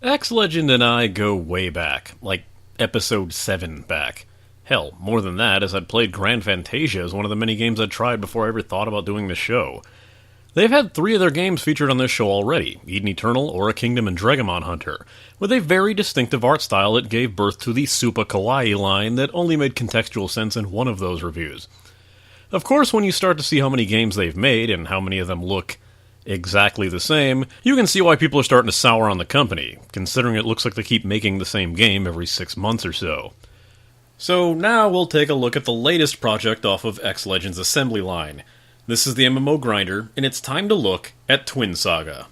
X-Legend and I go way back, like episode 7 back. Hell, more than that, as I'd played Grand Fantasia as one of the many games I'd tried before I ever thought about doing this show. They've had 3 of their games featured on this show already, Eden Eternal, Aura Kingdom, and Dragamon Hunter, with a very distinctive art style that gave birth to the SUPAH KAWAII line that only made contextual sense in one of those reviews. Of course, when you start to see how many games they've made, and how many of them look exactly the same, you can see why people are starting to sour on the company, considering it looks like they keep making the same game every 6 months or so. So now we'll take a look at the latest project off of X-Legend's assembly line. This is the MMO Grinder, and it's time to look at Twin Saga.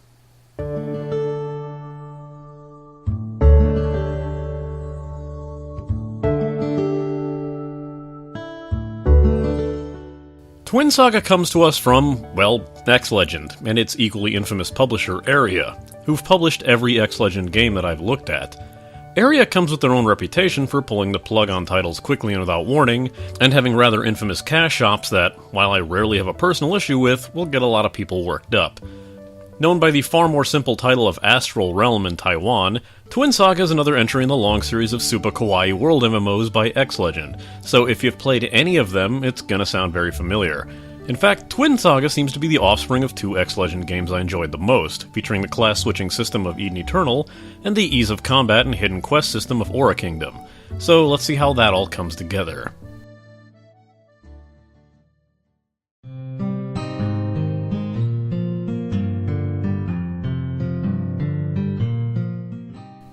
Twin Saga comes to us from, well, X-Legend, and its equally infamous publisher, Area, who've published every X-Legend game that I've looked at. Area comes with their own reputation for pulling the plug on titles quickly and without warning, and having rather infamous cash shops that, while I rarely have a personal issue with, will get a lot of people worked up. Known by the far more simple title of Astral Realm in Taiwan, Twin Saga is another entry in the long series of SUPAH KAWAII World MMOs by X-Legend, so if you've played any of them, it's gonna sound very familiar. In fact, Twin Saga seems to be the offspring of 2 X-Legend games I enjoyed the most, featuring the class-switching system of Eden Eternal, and the ease of combat and hidden quest system of Aura Kingdom. So let's see how that all comes together.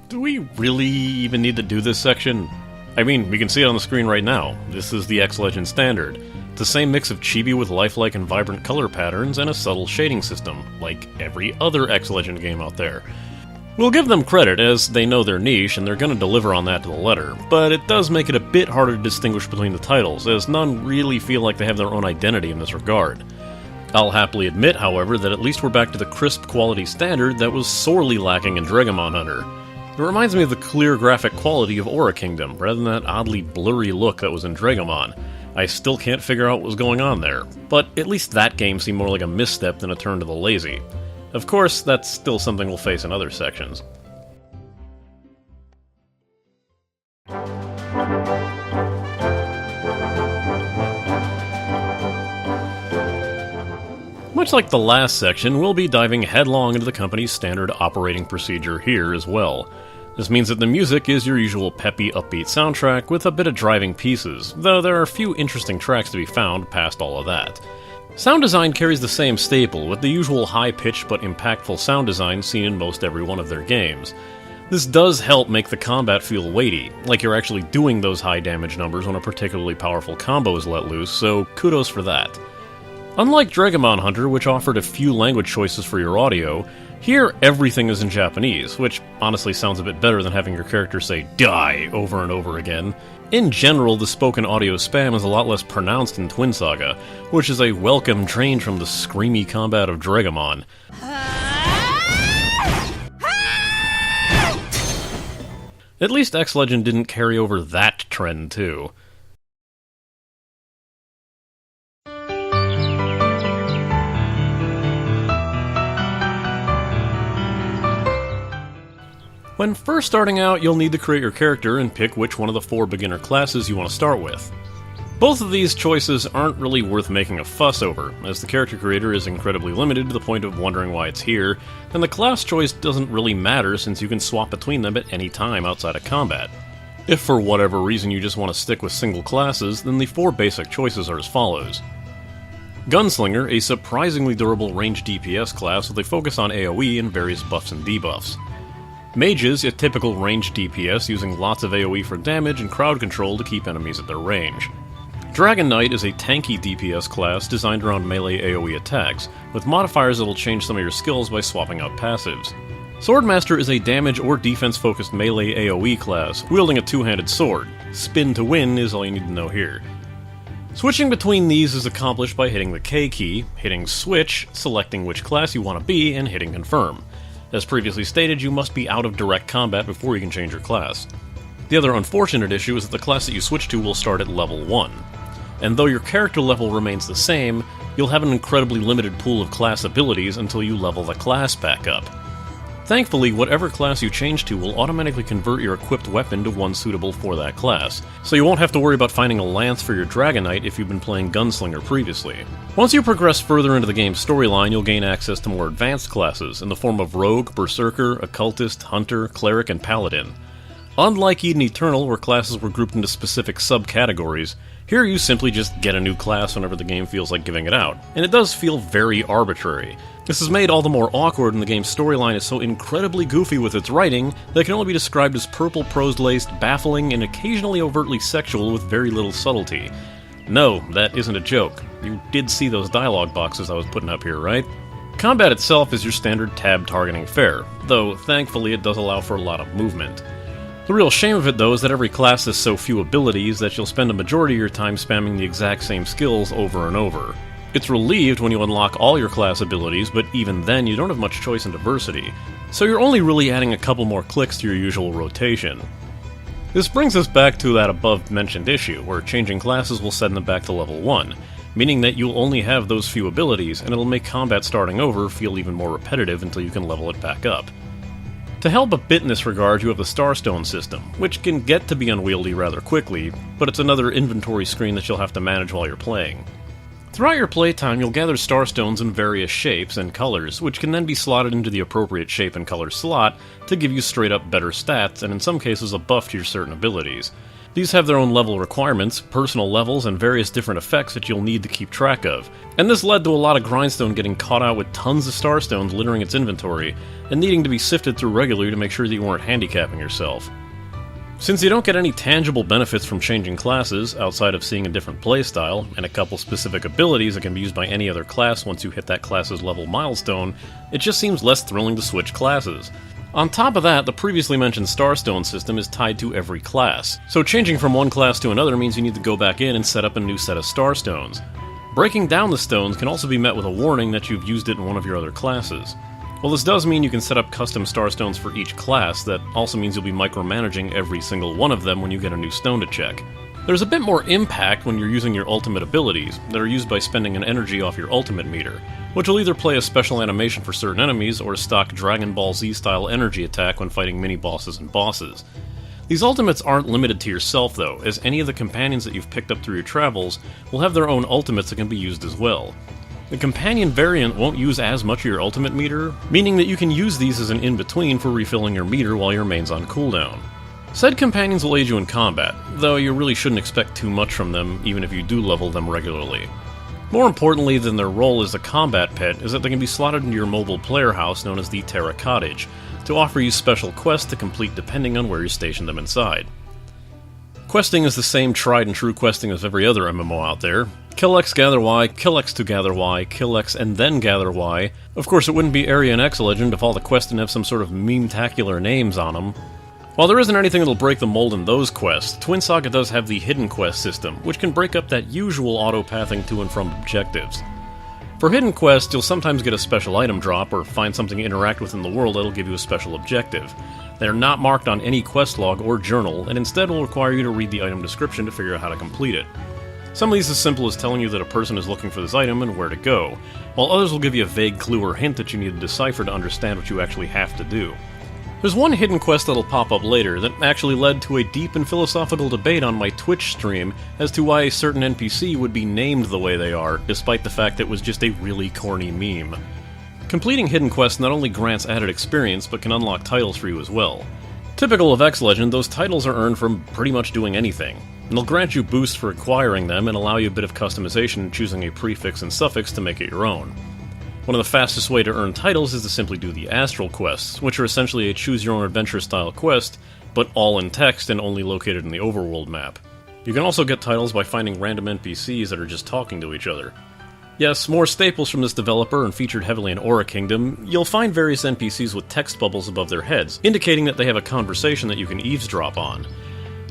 Do we really even need to do this section? I mean, we can see it on the screen right now. This is the X-Legend standard. It's the same mix of chibi with lifelike and vibrant color patterns and a subtle shading system, like every other X-Legend game out there. We'll give them credit, as they know their niche and they're gonna deliver on that to the letter, but it does make it a bit harder to distinguish between the titles, as none really feel like they have their own identity in this regard. I'll happily admit, however, that at least we're back to the crisp quality standard that was sorely lacking in Dragamon Hunter. It reminds me of the clear graphic quality of Aura Kingdom, rather than that oddly blurry look that was in Dragamon. I still can't figure out what was going on there, but at least that game seemed more like a misstep than a turn to the lazy. Of course, that's still something we'll face in other sections. Much like the last section, we'll be diving headlong into the company's standard operating procedure here as well. This means that the music is your usual peppy, upbeat soundtrack with a bit of driving pieces, though there are a few interesting tracks to be found past all of that. Sound design carries the same staple, with the usual high-pitched but impactful sound design seen in most every one of their games. This does help make the combat feel weighty, like you're actually doing those high damage numbers when a particularly powerful combo is let loose, so kudos for that. Unlike Dragamon Hunter, which offered a few language choices for your audio, here everything is in Japanese, which honestly sounds a bit better than having your character say "die" over and over again. In general, the spoken audio spam is a lot less pronounced in Twin Saga, which is a welcome change from the screamy combat of Dragamon. At least X-Legend didn't carry over that trend too. When first starting out, you'll need to create your character and pick which one of the 4 beginner classes you want to start with. Both of these choices aren't really worth making a fuss over, as the character creator is incredibly limited to the point of wondering why it's here, and the class choice doesn't really matter since you can swap between them at any time outside of combat. If for whatever reason you just want to stick with single classes, then the 4 basic choices are as follows. Gunslinger, a surprisingly durable range DPS class with a focus on AoE and various buffs and debuffs. Mages, a typical ranged DPS using lots of AoE for damage and crowd control to keep enemies at their range. Dragon Knight is a tanky DPS class designed around melee AoE attacks, with modifiers that'll change some of your skills by swapping out passives. Swordmaster is a damage or defense-focused melee AoE class, wielding a 2-handed sword. Spin to win is all you need to know here. Switching between these is accomplished by hitting the K key, hitting switch, selecting which class you want to be, and hitting confirm. As previously stated, you must be out of direct combat before you can change your class. The other unfortunate issue is that the class that you switch to will start at level 1. And though your character level remains the same, you'll have an incredibly limited pool of class abilities until you level the class back up. Thankfully, whatever class you change to will automatically convert your equipped weapon to one suitable for that class, so you won't have to worry about finding a lance for your Dragon Knight if you've been playing Gunslinger previously. Once you progress further into the game's storyline, you'll gain access to more advanced classes in the form of Rogue, Berserker, Occultist, Hunter, Cleric, and Paladin. Unlike Eden Eternal, where classes were grouped into specific subcategories, here you simply just get a new class whenever the game feels like giving it out, and it does feel very arbitrary. This is made all the more awkward when the game's storyline is so incredibly goofy with its writing that it can only be described as purple prose-laced, baffling, and occasionally overtly sexual with very little subtlety. No, that isn't a joke. You did see those dialogue boxes I was putting up here, right? Combat itself is your standard tab targeting fare, though thankfully it does allow for a lot of movement. The real shame of it, though, is that every class has so few abilities that you'll spend a majority of your time spamming the exact same skills over and over. It's relieved when you unlock all your class abilities, but even then you don't have much choice in diversity, so you're only really adding a couple more clicks to your usual rotation. This brings us back to that above-mentioned issue, where changing classes will send them back to level 1, meaning that you'll only have those few abilities, and it'll make combat starting over feel even more repetitive until you can level it back up. To help a bit in this regard, you have the Starstone system, which can get to be unwieldy rather quickly, but it's another inventory screen that you'll have to manage while you're playing. Throughout your playtime, you'll gather Starstones in various shapes and colors, which can then be slotted into the appropriate shape and color slot to give you straight-up better stats, and in some cases a buff to your certain abilities. These have their own level requirements, personal levels, and various different effects that you'll need to keep track of. And this led to a lot of Grindstone getting caught out with tons of Starstones littering its inventory, and needing to be sifted through regularly to make sure that you weren't handicapping yourself. Since you don't get any tangible benefits from changing classes, outside of seeing a different playstyle, and a couple specific abilities that can be used by any other class once you hit that class's level milestone, it just seems less thrilling to switch classes. On top of that, the previously mentioned Starstone system is tied to every class, so changing from one class to another means you need to go back in and set up a new set of Starstones. Breaking down the stones can also be met with a warning that you've used it in one of your other classes. While this does mean you can set up custom Starstones for each class, that also means you'll be micromanaging every single one of them when you get a new stone to check. There's a bit more impact when you're using your ultimate abilities, that are used by spending an energy off your ultimate meter, which will either play a special animation for certain enemies or a stock Dragon Ball Z-style energy attack when fighting mini-bosses and bosses. These ultimates aren't limited to yourself though, as any of the companions that you've picked up through your travels will have their own ultimates that can be used as well. The companion variant won't use as much of your ultimate meter, meaning that you can use these as an in-between for refilling your meter while your main's on cooldown. Said companions will aid you in combat, though you really shouldn't expect too much from them even if you do level them regularly. More importantly than their role as a combat pet is that they can be slotted into your mobile player house known as the Terra Cottage, to offer you special quests to complete depending on where you station them inside. Questing is the same tried and true questing as every other MMO out there. Kill X, gather Y, kill X to gather Y, kill X and then gather Y. Of course it wouldn't be Area and X Legend if all the quests didn't have some sort of meme-tacular names on them. While there isn't anything that'll break the mold in those quests, Twin Saga does have the Hidden Quest system, which can break up that usual auto-pathing to and from objectives. For Hidden Quests, you'll sometimes get a special item drop, or find something to interact with in the world that'll give you a special objective. They're not marked on any quest log or journal, and instead will require you to read the item description to figure out how to complete it. Some of these as simple as telling you that a person is looking for this item and where to go, while others will give you a vague clue or hint that you need to decipher to understand what you actually have to do. There's one hidden quest that'll pop up later that actually led to a deep and philosophical debate on my Twitch stream as to why a certain NPC would be named the way they are, despite the fact that it was just a really corny meme. Completing hidden quests not only grants added experience, but can unlock titles for you as well. Typical of X Legend, those titles are earned from pretty much doing anything, and they'll grant you boosts for acquiring them and allow you a bit of customization in choosing a prefix and suffix to make it your own. One of the fastest way to earn titles is to simply do the Astral Quests, which are essentially a choose-your-own-adventure style quest, but all in text and only located in the overworld map. You can also get titles by finding random NPCs that are just talking to each other. Yes, more staples from this developer and featured heavily in Aura Kingdom, you'll find various NPCs with text bubbles above their heads, indicating that they have a conversation that you can eavesdrop on.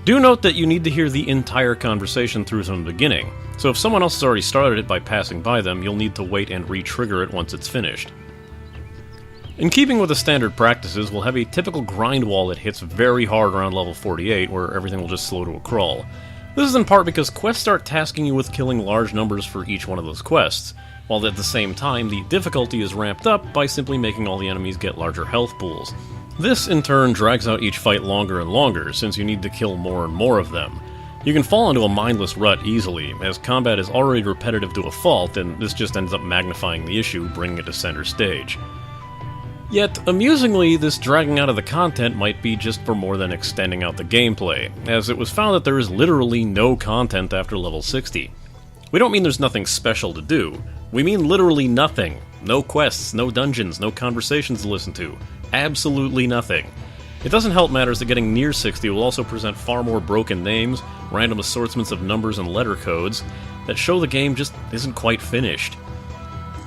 Do note that you need to hear the entire conversation through from the beginning, so if someone else has already started it by passing by them, you'll need to wait and re-trigger it once it's finished. In keeping with the standard practices, we'll have a typical grind wall that hits very hard around level 48, where everything will just slow to a crawl. This is in part because quests start tasking you with killing large numbers for each one of those quests. while at the same time the difficulty is ramped up by simply making all the enemies get larger health pools. This, in turn, drags out each fight longer and longer, since you need to kill more and more of them. You can fall into a mindless rut easily, as combat is already repetitive to a fault, and this just ends up magnifying the issue, bringing it to center stage. Yet, amusingly, this dragging out of the content might be just for more than extending out the gameplay, as it was found that there is literally no content after level 60. We don't mean there's nothing special to do, we mean literally nothing. No quests, no dungeons, no conversations to listen to. Absolutely nothing. It doesn't help matters that getting near 60 will also present far more broken names, random assortments of numbers and letter codes, that show the game just isn't quite finished.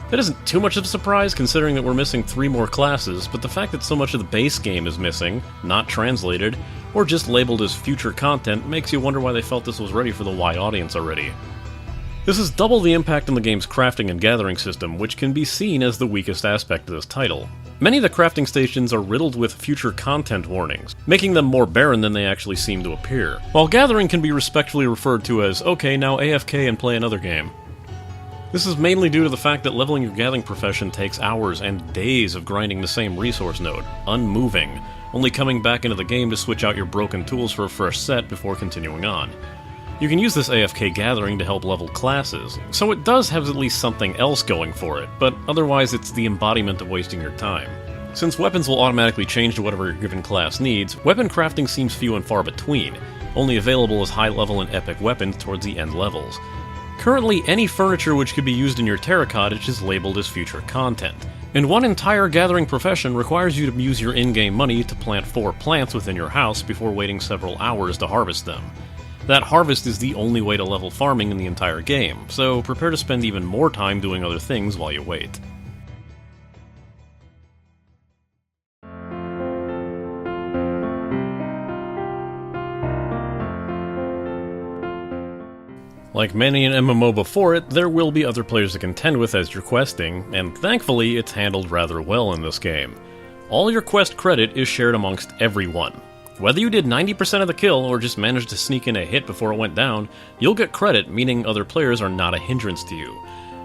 That isn't too much of a surprise considering that we're missing 3 more classes, but the fact that so much of the base game is missing, not translated, or just labeled as future content makes you wonder why they felt this was ready for the wide audience already. This is double the impact on the game's crafting and gathering system, which can be seen as the weakest aspect of this title. Many of the crafting stations are riddled with future content warnings, making them more barren than they actually seem to appear, while gathering can be respectfully referred to as, okay, now AFK and play another game. This is mainly due to the fact that leveling your gathering profession takes hours and days of grinding the same resource node, unmoving, only coming back into the game to switch out your broken tools for a fresh set before continuing on. You can use this AFK gathering to help level classes, so it does have at least something else going for it, but otherwise it's the embodiment of wasting your time. Since weapons will automatically change to whatever your given class needs, weapon crafting seems few and far between, only available as high-level and epic weapons towards the end levels. Currently, any furniture which could be used in your terra cottage is labeled as future content, and one entire gathering profession requires you to use your in-game money to plant 4 plants within your house before waiting several hours to harvest them. That harvest is the only way to level farming in the entire game, so prepare to spend even more time doing other things while you wait. Like many an MMO before it, there will be other players to contend with as you're questing, and thankfully it's handled rather well in this game. All your quest credit is shared amongst everyone. Whether you did 90% of the kill or just managed to sneak in a hit before it went down, you'll get credit, meaning other players are not a hindrance to you.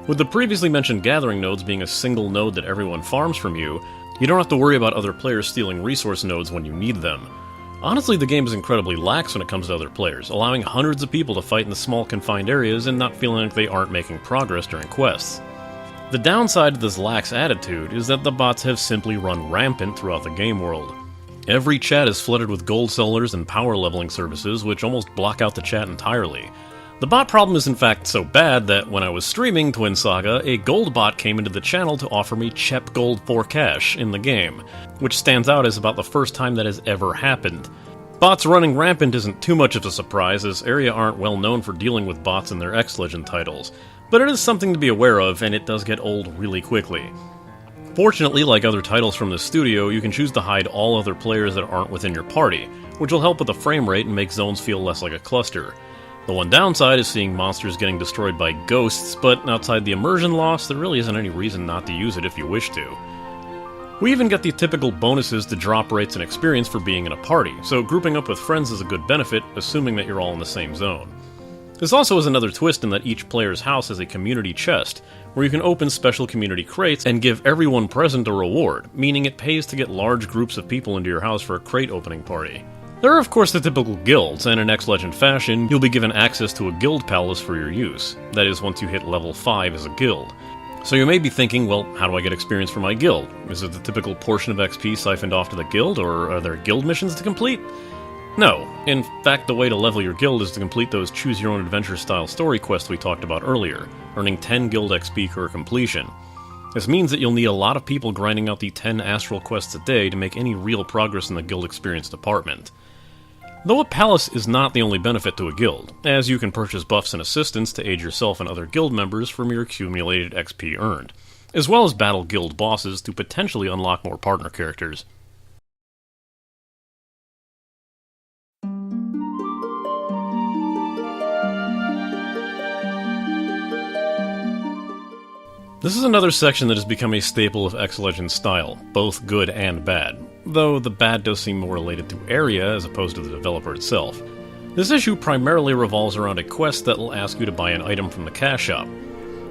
With the previously mentioned gathering nodes being a single node that everyone farms from you, you don't have to worry about other players stealing resource nodes when you need them. Honestly, the game is incredibly lax when it comes to other players, allowing hundreds of people to fight in the small confined areas and not feeling like they aren't making progress during quests. The downside of this lax attitude is that the bots have simply run rampant throughout the game world. Every chat is flooded with gold sellers and power leveling services, which almost block out the chat entirely. The bot problem is in fact so bad that when I was streaming Twin Saga, a gold bot came into the channel to offer me Chep Gold for cash in the game, which stands out as about the first time that has ever happened. Bots running rampant isn't too much of a surprise, as Area aren't well known for dealing with bots in their X-Legend titles, but it is something to be aware of, and it does get old really quickly. Fortunately, like other titles from this studio, you can choose to hide all other players that aren't within your party, which will help with the frame rate and make zones feel less like a cluster. The one downside is seeing monsters getting destroyed by ghosts, but outside the immersion loss, there really isn't any reason not to use it if you wish to. We even get the typical bonuses to drop rates and experience for being in a party, so grouping up with friends is a good benefit, assuming that you're all in the same zone. This also has another twist in that each player's house has a community chest, where you can open special community crates and give everyone present a reward, meaning it pays to get large groups of people into your house for a crate opening party. There are of course the typical guilds, and in X-Legend fashion, you'll be given access to a guild palace for your use. That is, once you hit level 5 as a guild. So you may be thinking, well, how do I get experience for my guild? Is it the typical portion of XP siphoned off to the guild, or are there guild missions to complete? No. In fact, the way to level your guild is to complete those choose-your-own-adventure style story quests we talked about earlier, earning 10 guild XP per completion. This means that you'll need a lot of people grinding out the 10 astral quests a day to make any real progress in the guild experience department. Though a palace is not the only benefit to a guild, as you can purchase buffs and assistance to aid yourself and other guild members from your accumulated XP earned, as well as battle guild bosses to potentially unlock more partner characters. This is another section that has become a staple of X-Legend style, both good and bad, though the bad does seem more related to Area as opposed to the developer itself. This issue primarily revolves around a quest that will ask you to buy an item from the cash shop.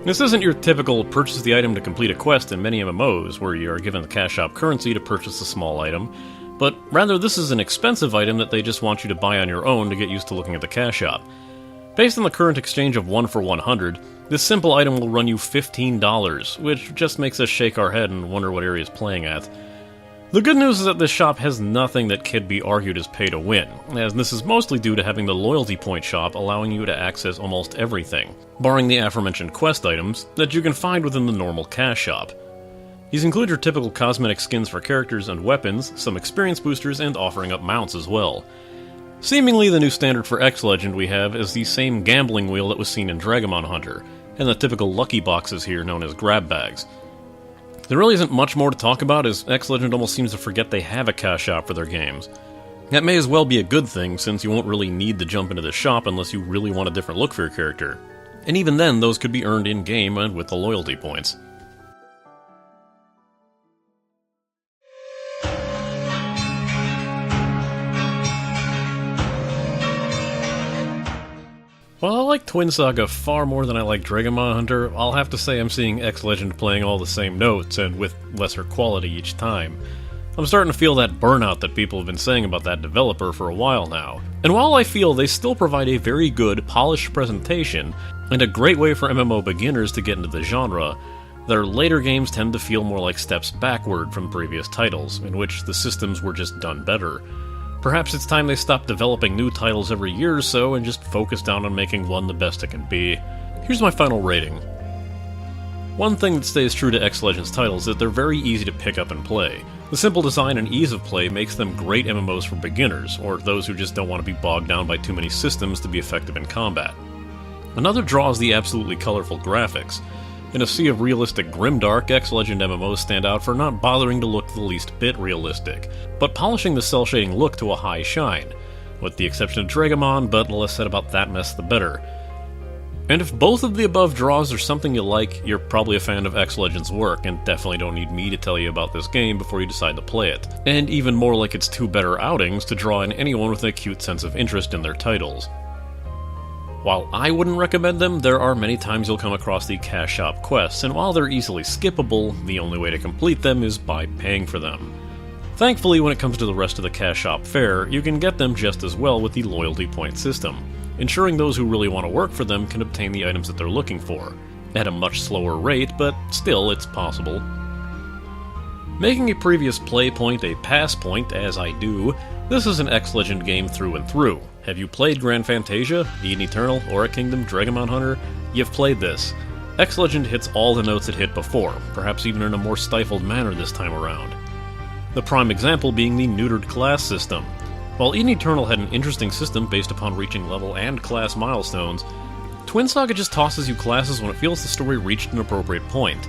This isn't your typical purchase the item to complete a quest in many MMOs, where you are given the cash shop currency to purchase a small item, but rather this is an expensive item that they just want you to buy on your own to get used to looking at the cash shop. Based on the current exchange of 1 for 100, this simple item will run you $15, which just makes us shake our head and wonder what area is playing at. The good news is that this shop has nothing that could be argued as pay to win, as this is mostly due to having the loyalty point shop allowing you to access almost everything, barring the aforementioned quest items, that you can find within the normal cash shop. These include your typical cosmetic skins for characters and weapons, some experience boosters, and offering up mounts as well. Seemingly the new standard for X-Legend we have is the same gambling wheel that was seen in Dragamon Hunter, and the typical lucky boxes here known as grab bags. There really isn't much more to talk about, as X-Legend almost seems to forget they have a cash shop for their games. That may as well be a good thing, since you won't really need to jump into the shop unless you really want a different look for your character. And even then, those could be earned in-game and with the loyalty points. While I like Twin Saga far more than I like Dragamon Hunter, I'll have to say I'm seeing X-Legend playing all the same notes, and with lesser quality each time. I'm starting to feel that burnout that people have been saying about that developer for a while now. And while I feel they still provide a very good, polished presentation, and a great way for MMO beginners to get into the genre, their later games tend to feel more like steps backward from previous titles, in which the systems were just done better. Perhaps it's time they stop developing new titles every year or so and just focus down on making one the best it can be. Here's my final rating. One thing that stays true to X-Legend's titles is that they're very easy to pick up and play. The simple design and ease of play makes them great MMOs for beginners, or those who just don't want to be bogged down by too many systems to be effective in combat. Another draw is the absolutely colorful graphics. In a sea of realistic grimdark, X-Legend MMOs stand out for not bothering to look the least bit realistic, but polishing the cel-shading look to a high shine, with the exception of Dragamon, but the less said about that mess the better. And if both of the above draws are something you like, you're probably a fan of X-Legend's work, and definitely don't need me to tell you about this game before you decide to play it. And even more like it's two better outings to draw in anyone with an acute sense of interest in their titles. While I wouldn't recommend them, there are many times you'll come across the cash shop quests, and while they're easily skippable, the only way to complete them is by paying for them. Thankfully, when it comes to the rest of the cash shop fare, you can get them just as well with the loyalty point system, ensuring those who really want to work for them can obtain the items that they're looking for, at a much slower rate, but still it's possible. Making a previous play point a pass point, as I do, this is an X-Legend game through and through. Have you played Grand Fantasia, Eden Eternal, Aura Kingdom, Dragamon Hunter? You've played this. X-Legend hits all the notes it hit before, perhaps even in a more stifled manner this time around. The prime example being the neutered class system. While Eden Eternal had an interesting system based upon reaching level and class milestones, Twin Saga just tosses you classes when it feels the story reached an appropriate point.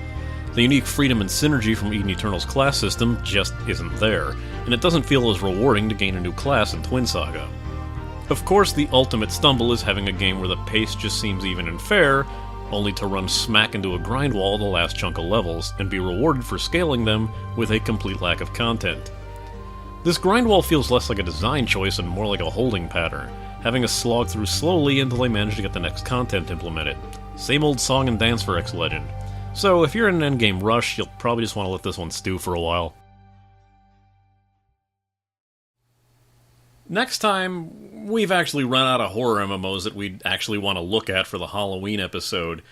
The unique freedom and synergy from Eden Eternal's class system just isn't there, and it doesn't feel as rewarding to gain a new class in Twin Saga. Of course, the ultimate stumble is having a game where the pace just seems even and fair, only to run smack into a grind wall the last chunk of levels, and be rewarded for scaling them with a complete lack of content. This grind wall feels less like a design choice and more like a holding pattern, having us slog through slowly until they manage to get the next content implemented. Same old song and dance for X-Legend. So if you're in an endgame rush, you'll probably just want to let this one stew for a while. Next time, we've actually run out of horror MMOs that we'd actually want to look at for the Halloween episode,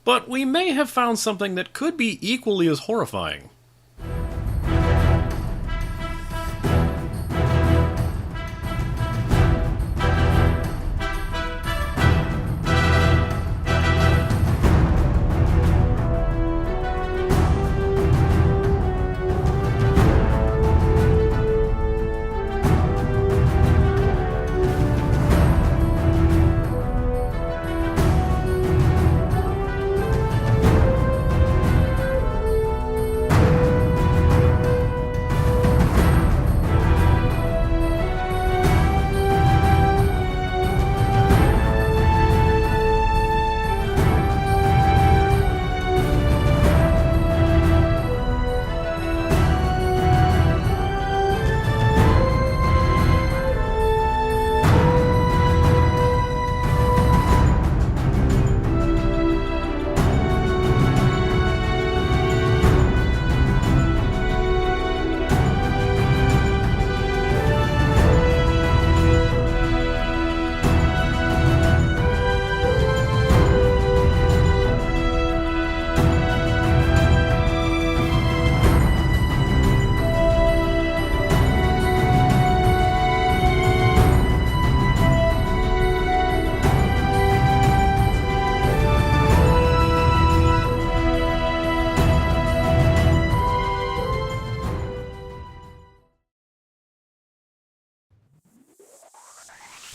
but we may have found something that could be equally as horrifying.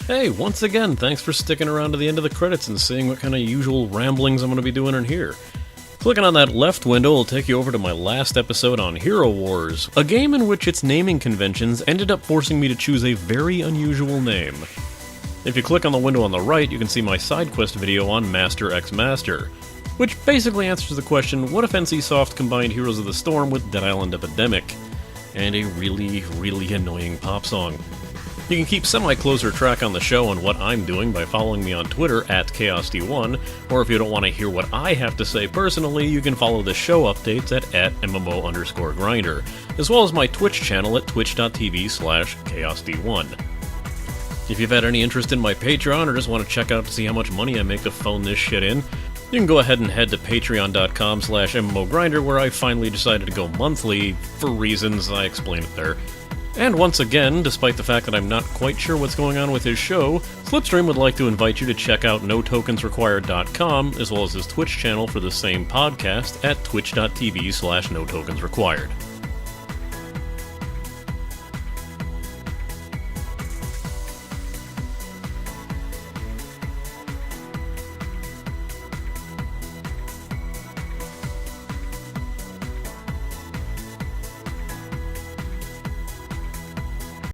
Hey, once again, thanks for sticking around to the end of the credits and seeing what kind of usual ramblings I'm going to be doing in here. Clicking on that left window will take you over to my last episode on Hero Wars, a game in which its naming conventions ended up forcing me to choose a very unusual name. If you click on the window on the right, you can see my side quest video on Master x Master, which basically answers the question, what if NCSoft combined Heroes of the Storm with Dead Island Epidemic, and a really, really annoying pop song. You can keep semi-closer track on the show on what I'm doing by following me on Twitter at ChaosD1, or if you don't want to hear what I have to say personally, you can follow the show updates at MMO_Grinder, as well as my Twitch channel at twitch.tv/ChaosD1. If you've had any interest in my Patreon or just want to check out to see how much money I make to phone this shit in, you can go ahead and head to patreon.com/MMOGrinder, where I finally decided to go monthly, for reasons I explained it there. And once again, despite the fact that I'm not quite sure what's going on with his show, Slipstream would like to invite you to check out NoTokensRequired.com, as well as his Twitch channel for the same podcast at twitch.tv/NoTokensRequired.